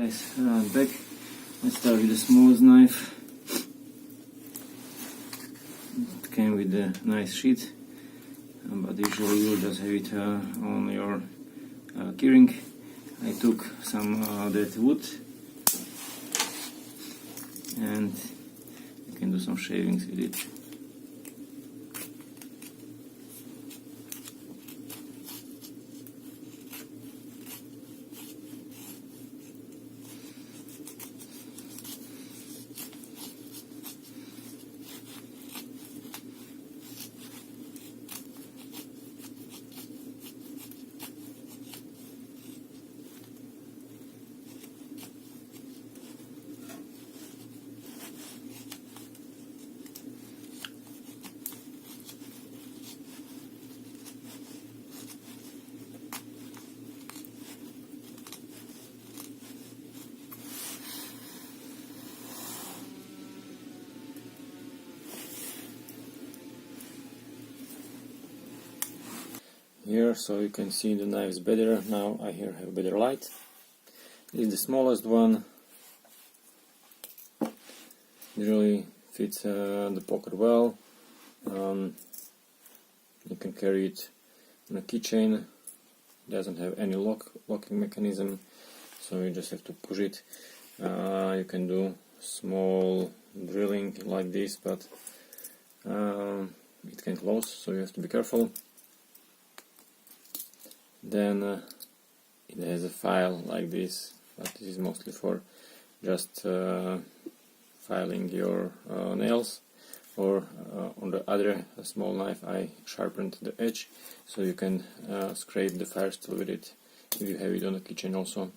guys, back. Let's start with the smallest knife. It came with a nice sheet, but usually you'll just have it on your keyring. I took some dead wood and you can do some shavings with it. Here, so you can see the knives better. Now I here have better light. This is the smallest one. Usually fits the pocket well. You can carry it on a keychain. Doesn't have any locking mechanism, so you just have to push it. You can do small drilling like this, but it can close, so you have to be careful. Then it has a file like this, but this is mostly for just filing your nails. Or on the other small knife I sharpened the edge, so you can scrape the firestone with it if you have it on the keychain also.